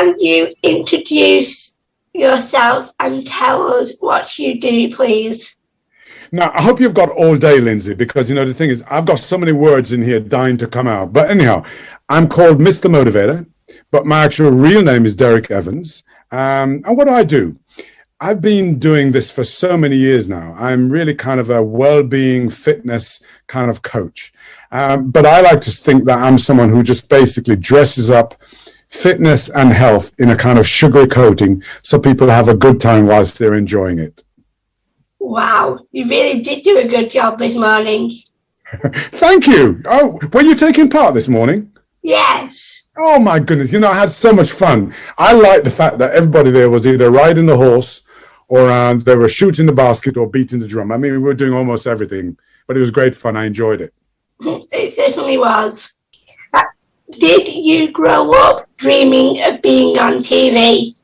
can you introduce yourself and tell us what you do, please? Now, I hope you've got all day, Lyndsay, because, the thing is, I've got so many words in here dying to come out. But anyhow, I'm called Mr. Motivator, but my actual real name is Derek Evans. And what do? I've been doing this for so many years now. I'm really kind of a well-being fitness kind of coach. But I like to think that I'm someone who just basically dresses up fitness and health in a kind of sugary coating so people have a good time whilst they're enjoying it. Wow, you really did do a good job this morning. Thank you. Oh, were you taking part this morning? Yes. Oh my goodness, I had so much fun. I like the fact that everybody there was either riding the horse or they were shooting the basket or beating the drum. I mean, we were doing almost everything, but it was great fun. I enjoyed it. It certainly was. Did you grow up dreaming of being on TV?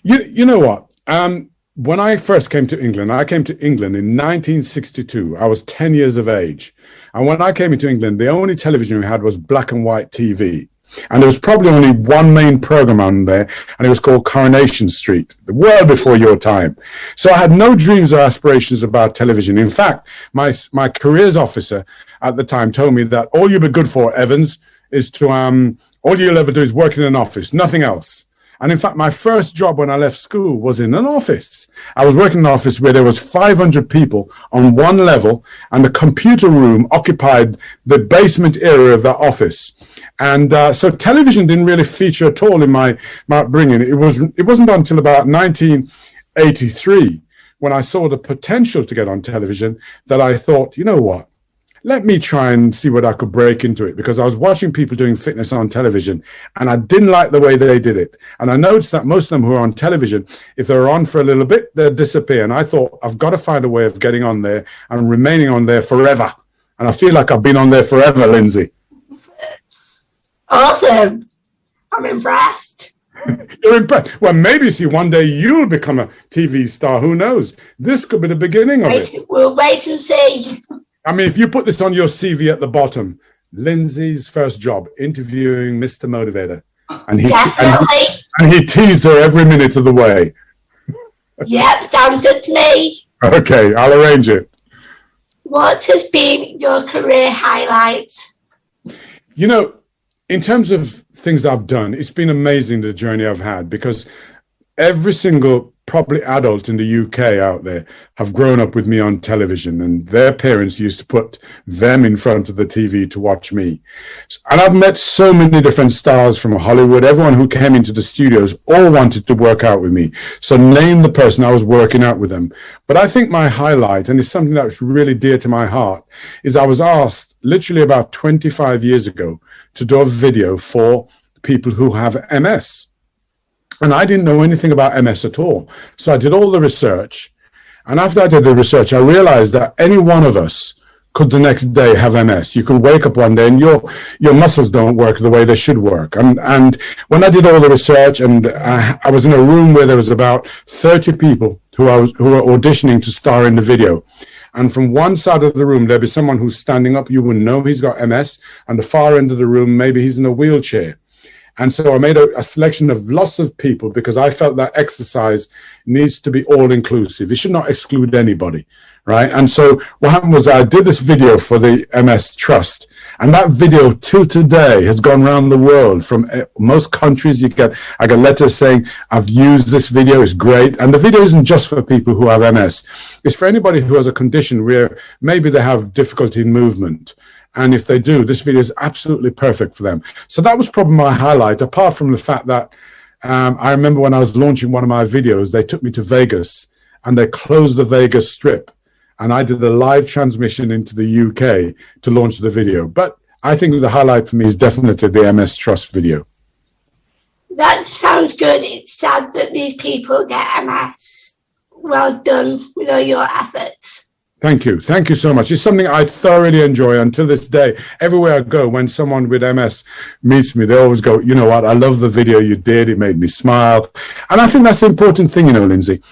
You know what? When I first came to England, I came to England in 1962. I was 10 years of age. And when I came into England, the only television we had was black and white TV. And there was probably only one main program on there, and it was called Coronation Street, well before your time. So I had no dreams or aspirations about television. In fact, my careers officer at the time told me that all you'll be good for, Evans, is to, all you'll ever do is work in an office, nothing else. And in fact, my first job when I left school was in an office. I was working in an office where there was 500 people on one level, and the computer room occupied the basement area of that office. And so television didn't really feature at all in my upbringing. It wasn't until about 1983 when I saw the potential to get on television that I thought, you know what? Let me try and see what I could break into it, because I was watching people doing fitness on television and I didn't like the way they did it. And I noticed that most of them who are on television, if they're on for a little bit, they'll disappear. And I thought, I've got to find a way of getting on there and remaining on there forever. And I feel like I've been on there forever, Lyndsay. Awesome. I'm impressed. You're impressed. Well, maybe, see, one day you'll become a TV star. Who knows? This could be the beginning of it. We'll wait and see. I mean, if you put this on your CV at the bottom, Lyndsay's first job, interviewing Mr. Motivator. And he teased her every minute of the way. Yep, sounds good to me. Okay, I'll arrange it. What has been your career highlight? In terms of things I've done, it's been amazing, the journey I've had, because every single probably adult in the UK out there have grown up with me on television, and their parents used to put them in front of the TV to watch me. And I've met so many different stars from Hollywood. Everyone who came into the studios all wanted to work out with me. So name the person, I was working out with them. But I think my highlight, and it's something that's really dear to my heart, is I was asked literally about 25 years ago to do a video for people who have MS. And I didn't know anything about MS at all. So I did all the research. And after I did the research, I realized that any one of us could the next day have MS. You could wake up one day and your muscles don't work the way they should work. And when I did all the research, and I was in a room where there was about 30 people who were auditioning to star in the video. And from one side of the room, there'd be someone who's standing up. You wouldn't know he's got MS. And the far end of the room, maybe he's in a wheelchair. And so I made a selection of lots of people, because I felt that exercise needs to be all-inclusive. It should not exclude anybody, right? And so what happened was I did this video for the MS Trust, and that video till today has gone around the world. From most countries, I get letters saying, I've used this video, it's great. And the video isn't just for people who have MS. It's for anybody who has a condition where maybe they have difficulty in movement. And if they do, this video is absolutely perfect for them. So that was probably my highlight, apart from the fact that I remember when I was launching one of my videos, they took me to Vegas and they closed the Vegas Strip. And I did a live transmission into the UK to launch the video. But I think the highlight for me is definitely the MS Trust video. That sounds good. It's sad that these people get MS. Well done with all your efforts. Thank you. Thank you so much. It's something I thoroughly enjoy until this day. Everywhere I go, when someone with MS meets me, they always go, you know what, I love the video you did. It made me smile. And I think that's the important thing, Lyndsay.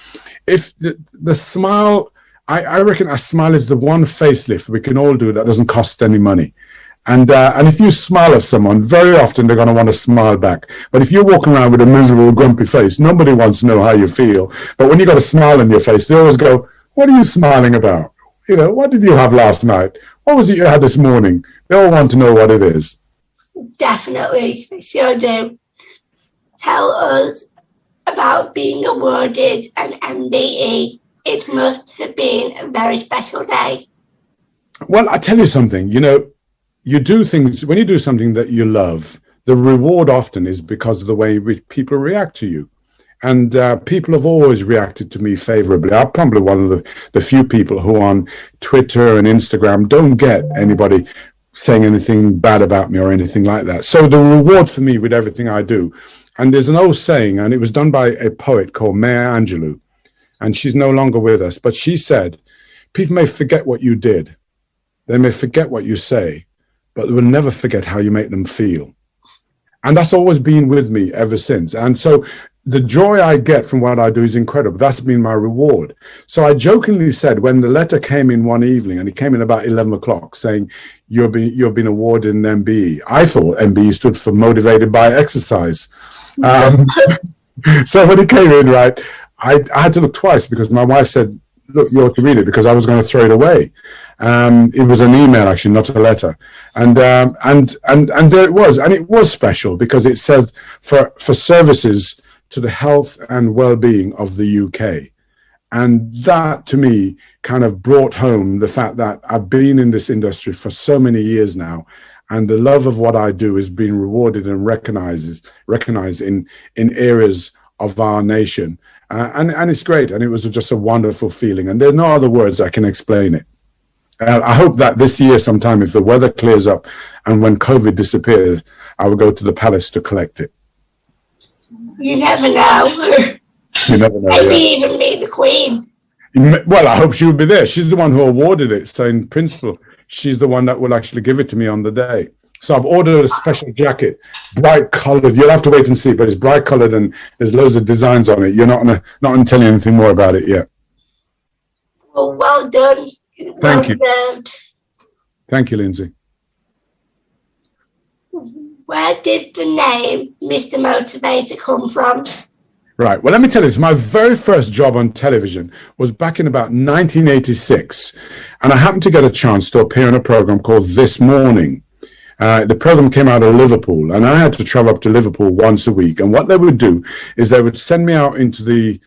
If the smile, I reckon a smile is the one facelift we can all do that doesn't cost any money. And if you smile at someone, very often they're going to want to smile back. But if you're walking around with a miserable, grumpy face, nobody wants to know how you feel. But when you got a smile on your face, they always go, "What are you smiling about? You know, what did you have last night? What was it you had this morning?" They all want to know what it is. Definitely, sure do. Tell us about being awarded an MBE. It must have been a very special day. Well, I tell you something, you know, you do things, when you do something that you love, the reward often is because of the way people react to you. And people have always reacted to me favorably. I'm probably one of the few people who on Twitter and Instagram don't get anybody saying anything bad about me or anything like that. So the reward for me with everything I do, and there's an old saying, and it was done by a poet called Maya Angelou, and she's no longer with us, but she said, people may forget what you did. They may forget what you say, but they will never forget how you make them feel. And that's always been with me ever since. And so the joy I get from what I do is incredible. That's been my reward. So I jokingly said, when the letter came in one evening, and it came in about 11 o'clock saying, you've been awarded an MBE. I thought MBE stood for motivated by exercise. So when it came in, right, I had to look twice because my wife said, "Look, you ought to read it," because I was going to throw it away. It was an email, actually, not a letter. And there it was. And it was special because it said for services to the health and well-being of the UK. And that, to me, kind of brought home the fact that I've been in this industry for so many years now, and the love of what I do is being rewarded and recognized in areas of our nation. And it's great. And it was just a wonderful feeling. And there's no other words I can explain it. I hope that this year sometime, if the weather clears up and when COVID disappears, I will go to the palace to collect it. You never know. You never know. Maybe even meet the Queen. Well, I hope she will be there. She's the one who awarded it. So in principle, she's the one that will actually give it to me on the day. So I've ordered a special jacket, bright colored. You'll have to wait and see, but it's bright colored and there's loads of designs on it. You're not going to tell you anything more about it yet. Well done. Thank you. Deserved. Thank you, Lyndsay. Where did the name Mr Motivator come from? Right. Well, let me tell you this. My very first job on television was back in about 1986. And I happened to get a chance to appear in a program called This Morning. The program came out of Liverpool, and I had to travel up to Liverpool once a week. And what they would do is they would send me out into the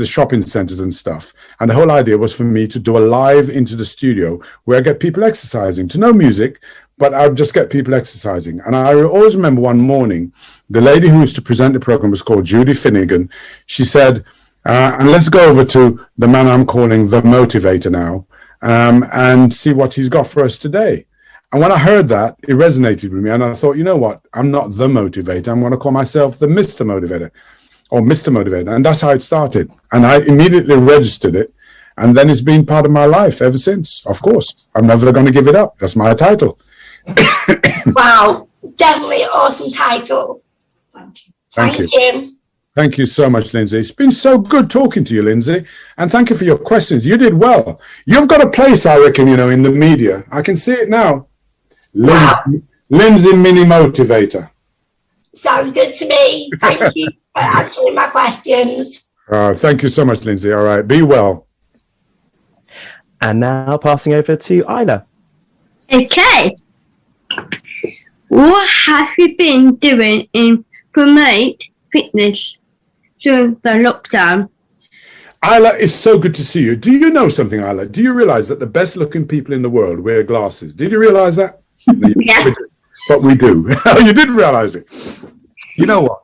shopping centers and stuff. And the whole idea was for me to do a live into the studio where I get people exercising to no music, but I would just get people exercising. And I always remember one morning, the lady who used to present the program was called Judy Finnegan. She said, and let's go over to the man I'm calling the Motivator now, and see what he's got for us today. And when I heard that, it resonated with me. And I thought, you know what? I'm not the motivator. I'm going to call myself the Mr. Motivator or Mr. Motivator. And that's how it started. And I immediately registered it. And then it's been part of my life ever since. Of course, I'm never going to give it up. That's my title. Wow. Definitely awesome title. Thank you. Thank you so much, Lyndsay. It's been so good talking to you, Lyndsay. And thank you for your questions. You did well. You've got a place, I reckon, in the media. I can see it now. Wow. Lyndsay Mini Motivator. Sounds good to me. Thank you for answering my questions. Thank you so much, Lyndsay. All right. Be well. And now passing over to Isla. Okay. What have you been doing in promote fitness during the lockdown? Isla, it's so good to see you. Do you know something, Isla? Do you realize that the best looking people in the world wear glasses? Did you realize that? Yeah. But we do. You did realize it. You know what?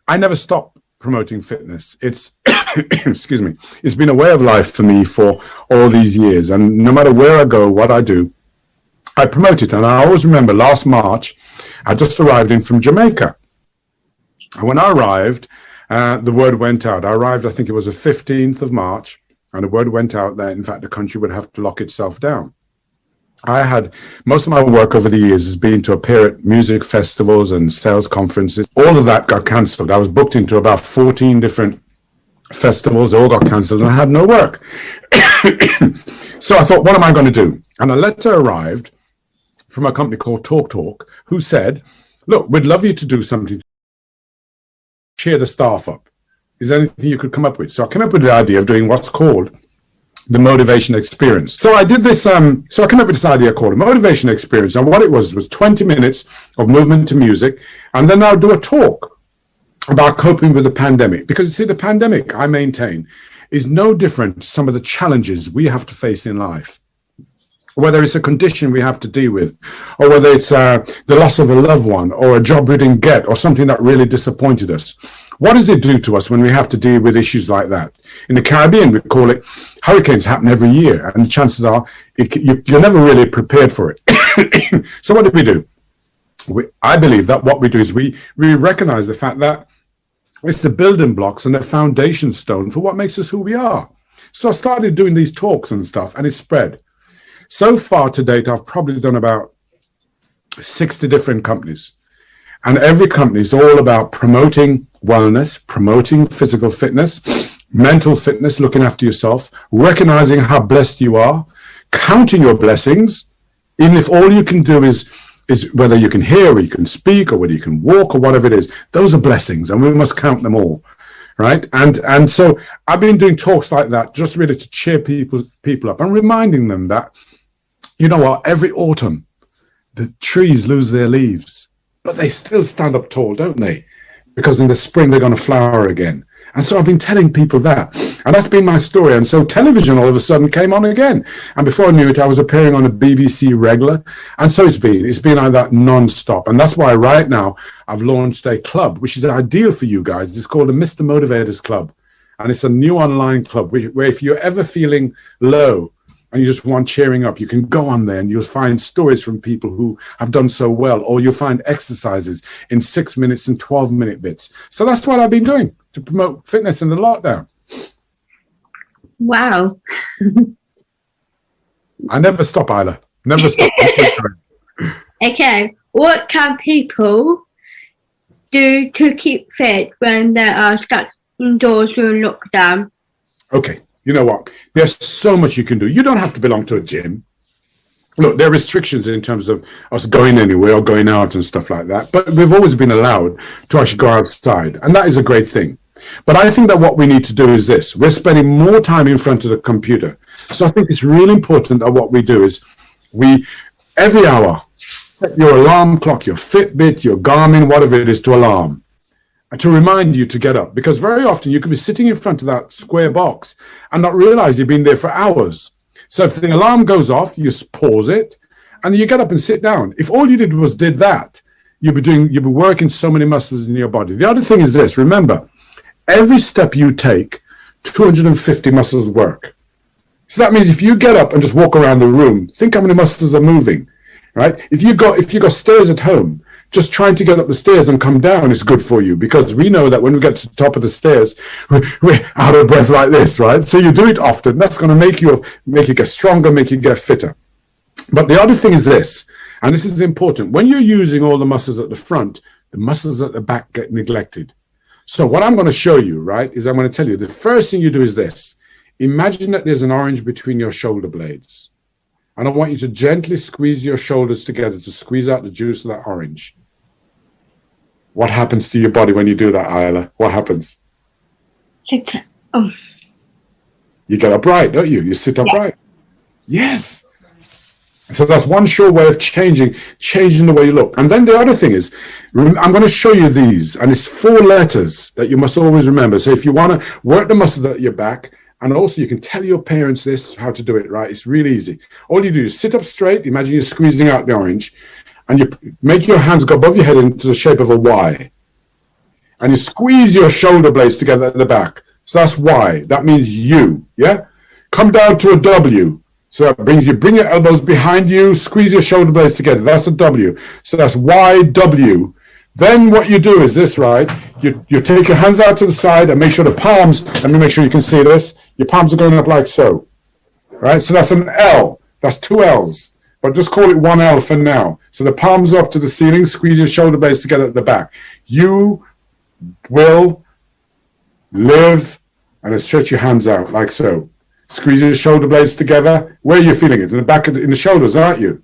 I never stopped promoting fitness. It's, excuse me, it's been a way of life for me for all these years. And no matter where I go, what I do, I promote it. And I always remember last March, I just arrived in from Jamaica. And when I arrived, the word went out. I arrived, I think it was the 15th of March, and the word went out that, in fact, the country would have to lock itself down. I had, most of my work over the years has been to appear at music festivals and sales conferences. All of that got cancelled. I was booked into about 14 different festivals. They all got cancelled, and I had no work. So I thought, what am I going to do? And a letter arrived from a company called Talk, who said, look, we'd love you to do something to cheer the staff up. Is there anything you could come up with? So I came up with the idea of doing what's called the motivation experience. So I did this, so I came up with this idea called a motivation experience. And what it was 20 minutes of movement to music. And then I'll do a talk about coping with the pandemic. Because you see, the pandemic, I maintain, is no different to some of the challenges we have to face in life. Whether it's a condition we have to deal with, or whether it's the loss of a loved one, or a job we didn't get, or something that really disappointed us. What does it do to us when we have to deal with issues like that? In the Caribbean, we call it hurricanes happen every year, and the chances are you're never really prepared for it. So what do? I believe that what we do is we recognize the fact that it's the building blocks and the foundation stone for what makes us who we are. So I started doing these talks and stuff, and it spread. So far to date, I've probably done about 60 different companies. And every company is all about promoting wellness, promoting physical fitness, mental fitness, looking after yourself, recognizing how blessed you are, counting your blessings, even if all you can do is whether you can hear or you can speak or whether you can walk or whatever it is. Those are blessings, and we must count them all. Right. And so I've been doing talks like that, just really to cheer people up and reminding them that, you know what, every autumn, the trees lose their leaves, but they still stand up tall, don't they? Because in the spring, they're going to flower again. And so I've been telling people that. And that's been my story. And so television all of a sudden came on again. And before I knew it, I was appearing on the BBC regular. And so it's been like that non-stop. And that's why right now I've launched a club, which is ideal for you guys. It's called the Mr Motivators Club. And it's a new online club where if you're ever feeling low, and you just want cheering up, you can go on there and you'll find stories from people who have done so well, or you'll find exercises in 6 minutes and 12-minute bits. So that's what I've been doing to promote fitness in the lockdown. Wow. I never stop, Isla. Never stop. Okay, what can people do to keep fit when they are stuck indoors during lockdown? Okay. You know what? There's so much you can do. You don't have to belong to a gym. Look, there are restrictions in terms of us going anywhere or going out and stuff like that. But we've always been allowed to actually go outside. And that is a great thing. But I think that what we need to do is this. We're spending more time in front of the computer. So I think it's really important that what we do is every hour, set your alarm clock, your Fitbit, your Garmin, whatever it is, to alarm. And to remind you to get up, because very often you could be sitting in front of that square box and not realize you've been there for hours. So if the alarm goes off, you pause it and you get up and sit down. If all you did that, you'll be working so many muscles in your body. The other thing is this, remember, every step you take, 250 muscles work. So that means if you get up and just walk around the room, think how many muscles are moving, right? If you got stairs at home, just trying to get up the stairs and come down is good for you, because we know that when we get to the top of the stairs, we're out of breath like this, right? So you do it often. That's going to make you get stronger, make you get fitter. But the other thing is this, and this is important. When you're using all the muscles at the front, the muscles at the back get neglected. So what I'm going to show you, right, is I'm going to tell you the first thing you do is this. Imagine that there's an orange between your shoulder blades. And I want you to gently squeeze your shoulders together to squeeze out the juice of that orange. What happens to your body when you do that, Isla? What happens? Oh. You get upright, don't you? You sit upright. Yes. So that's one sure way of changing the way you look. And then the other thing is, I'm going to show you these, and it's 4 letters that you must always remember. So if you want to work the muscles at your back, and also you can tell your parents this, how to do it, right? It's really easy. All you do is sit up straight. Imagine you're squeezing out the orange, and you make your hands go above your head into the shape of a Y. And you squeeze your shoulder blades together at the back. So that's Y. That means you, yeah? Come down to a W. So that brings you, bring your elbows behind you, squeeze your shoulder blades together. That's a W. So that's YW. Then what you do is this, right? You take your hands out to the side and make sure the palms, let me make sure you can see this. Your palms are going up like so, right? So that's an L. That's 2 L's. But just call it 1 L for now. So the palms are up to the ceiling, squeeze your shoulder blades together at the back. You will live, and then stretch your hands out like so. Squeeze your shoulder blades together. Where are you feeling it? In the back, in the shoulders, aren't you?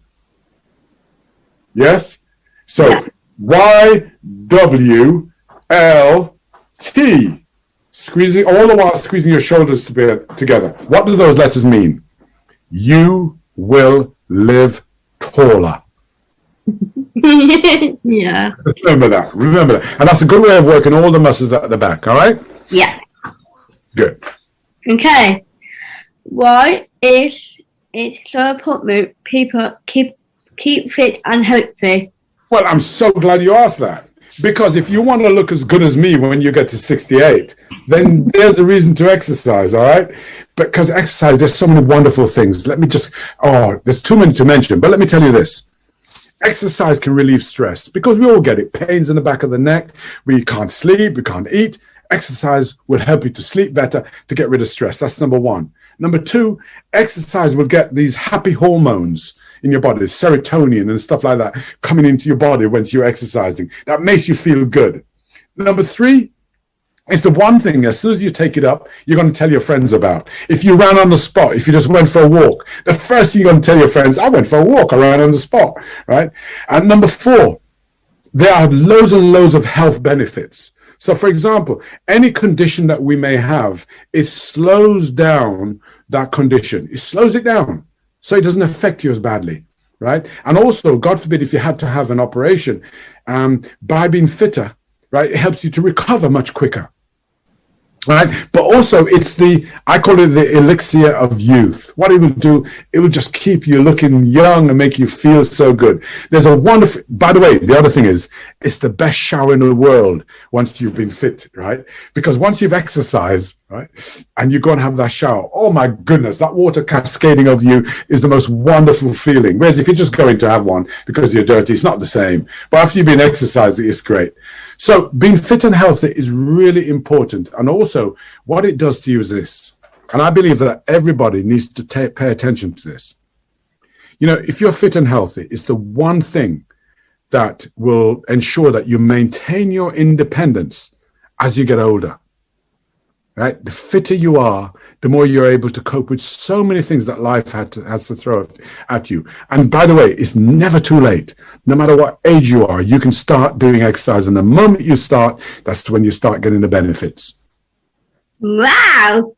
Yes? So YWLT. Squeezing all the while squeezing your shoulders together. What do those letters mean? You will live taller. Yeah. Remember that. And that's a good way of working all the muscles at the back, all right? Yeah. Good. Okay. Why is it so important people keep fit and healthy? Well, I'm so glad you asked that. Because if you want to look as good as me when you get to 68, then there's a reason to exercise, all right? Because exercise, there's so many wonderful things. There's too many to mention, but let me tell you this. Exercise can relieve stress because we all get it. Pains in the back of the neck. We can't sleep. We can't eat. Exercise will help you to sleep better, to get rid of stress. That's number one. Number two, exercise will get these happy hormones in your body, serotonin and stuff like that, coming into your body once you're exercising. That makes you feel good. Number three, it's the one thing, as soon as you take it up, you're going to tell your friends about. If you ran on the spot, if you just went for a walk, the first thing you're going to tell your friends, I went for a walk, I ran on the spot, right? And number four, there are loads and loads of health benefits. So, for example, any condition that we may have, it slows down that condition. It slows it down so it doesn't affect you as badly, right? And also, God forbid, if you had to have an operation, by being fitter, right, it helps you to recover much quicker. Right, but also I call it the elixir of youth. What it will do, it will just keep you looking young and make you feel so good. There's a wonderful, by the way, the other thing is, it's the best shower in the world once you've been fit, right? Because once you've exercised, right, and you go and have that shower, oh my goodness, that water cascading over you is the most wonderful feeling. Whereas if you're just going to have one because you're dirty, it's not the same. But after you've been exercising, it's great. So being fit and healthy is really important. And also what it does to you is this, and I believe that everybody needs to pay attention to this. You know, if you're fit and healthy, it's the one thing that will ensure that you maintain your independence as you get older, right? The fitter you are, the more you're able to cope with so many things that life has to throw at you. And by the way, it's never too late. No matter what age you are, you can start doing exercise. And the moment you start, that's when you start getting the benefits. Wow.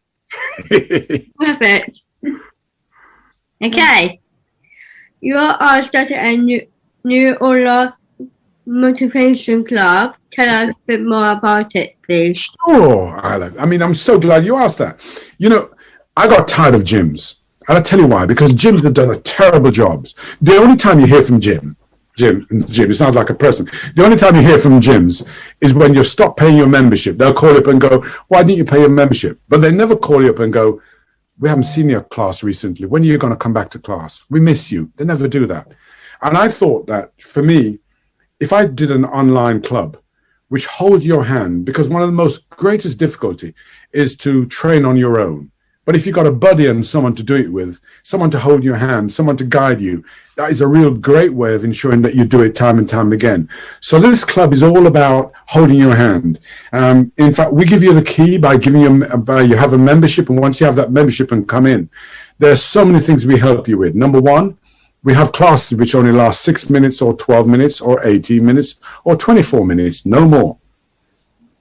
Perfect. Okay. You are starting a new Isla motivation club. Tell us a bit more about it, please. Sure, Isla. I mean, I'm so glad you asked that. You know, I got tired of gyms. And I'll tell you why. Because gyms have done a terrible job. The only time you hear from Jim, it sounds like a person. The only time you hear from gyms is when you stop paying your membership. They'll call you up and go, why didn't you pay your membership? But they never call you up and go, we haven't seen your class recently. When are you going to come back to class? We miss you. They never do that. And I thought that for me, if I did an online club, which holds your hand, because one of the most greatest difficulty is to train on your own. But if you've got a buddy and someone to do it with, someone to hold your hand, someone to guide you, that is a real great way of ensuring that you do it time and time again. So this club is all about holding your hand. In fact, we give you the key by giving you have a membership. And once you have that membership and come in, there's so many things we help you with. Number one, we have classes which only last 6 minutes or 12 minutes or 18 minutes or 24 minutes, no more.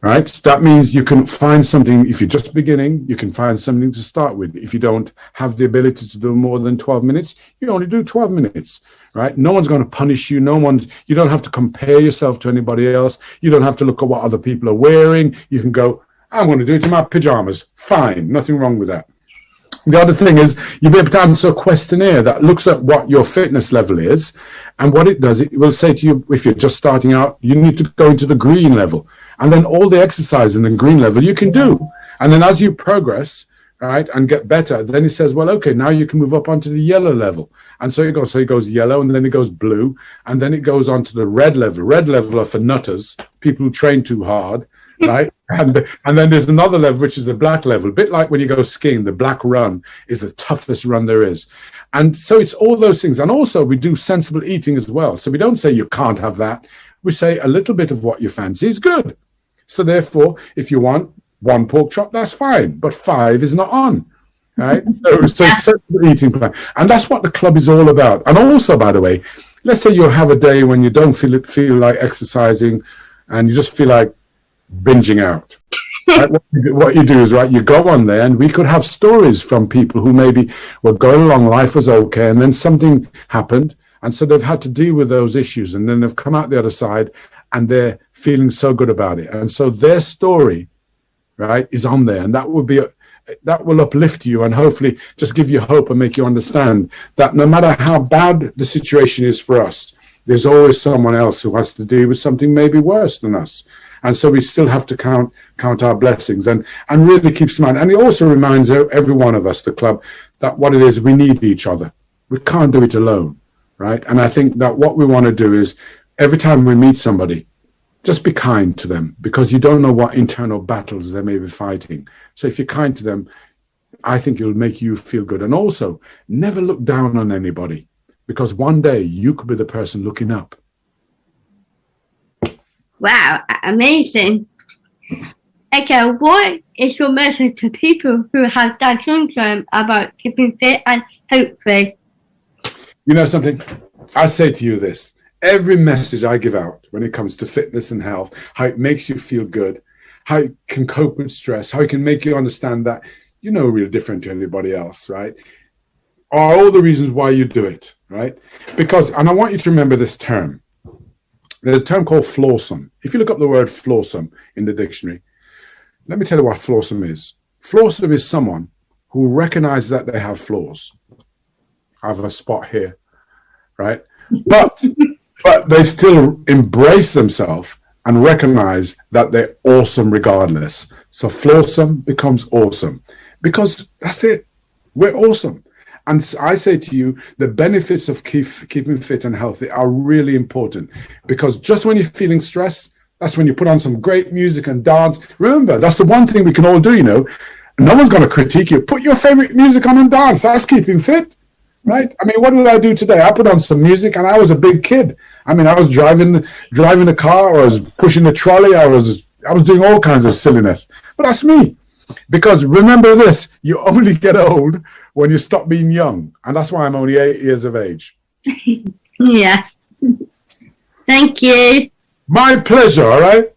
Right? So that means you can find something, if you're just beginning, you can find something to start with. If you don't have the ability to do more than 12 minutes, you only do 12 minutes, right? No one's going to punish you. You don't have to compare yourself to anybody else. You don't have to look at what other people are wearing. You can go, I'm going to do it in my pajamas. Fine. Nothing wrong with that. The other thing is you'll be able to answer a questionnaire that looks at what your fitness level is. And what it does, it will say to you, if you're just starting out, you need to go into the green level. And then all the exercise in the green level you can do. And then as you progress, right, and get better, then it says, well, okay, now you can move up onto the yellow level. And so it goes yellow, and then it goes blue, and then it goes on to the red level. Red level are for nutters, people who train too hard. Right, and then there's another level, which is the black level. A bit like when you go skiing, the black run is the toughest run there is. And so it's all those things. And also we do sensible eating as well. So we don't say you can't have that. We say a little bit of what you fancy is good. So therefore, if you want 1 pork chop, that's fine. But 5 is not on. Right. So it's sensible eating plan. And that's what the club is all about. And also, by the way, let's say you have a day when you don't feel like exercising and you just feel like binging out. Right? What you do is, right, you go on there, and we could have stories from people who maybe were going along, life was okay, and then something happened, and so they've had to deal with those issues, and then they've come out the other side, and they're feeling so good about it. And so their story, right, is on there, and that will uplift you and hopefully just give you hope and make you understand that no matter how bad the situation is for us, there's always someone else who has to deal with something maybe worse than us. And so we still have to count our blessings and really keeps in mind. And it also reminds every one of us, the club, that what it is, we need each other. We can't do it alone, right? And I think that what we want to do is every time we meet somebody, just be kind to them, because you don't know what internal battles they may be fighting. So if you're kind to them, I think it'll make you feel good. And also, never look down on anybody, because one day you could be the person looking up. Wow, amazing. Okay, what is your message to people who have Down syndrome about keeping fit and healthy? You know something? I say to you this. Every message I give out when it comes to fitness and health, how it makes you feel good, how it can cope with stress, how it can make you understand that you're no real different to anybody else, right? Are all the reasons why you do it, right? Because, and I want you to remember this term. There's a term called flawsome. If you look up the word flawsome in the dictionary, let me tell you what flawsome is. Flawsome is someone who recognizes that they have flaws. I have a spot here, right? But they still embrace themselves and recognize that they're awesome regardless. So flawsome becomes awesome, because that's it. We're awesome. And I say to you, the benefits of keeping fit and healthy are really important, because just when you're feeling stressed, that's when you put on some great music and dance. Remember, that's the one thing we can all do, you know. No one's going to critique you. Put your favorite music on and dance. That's keeping fit, right? I mean, what did I do today? I put on some music, and I was a big kid. I mean, I was driving the car, or I was pushing the trolley. I was doing all kinds of silliness. But that's me. Because remember this, you only get old when you stop being young. And that's why I'm only 8 years of age. Yeah. Thank you. My pleasure, all right?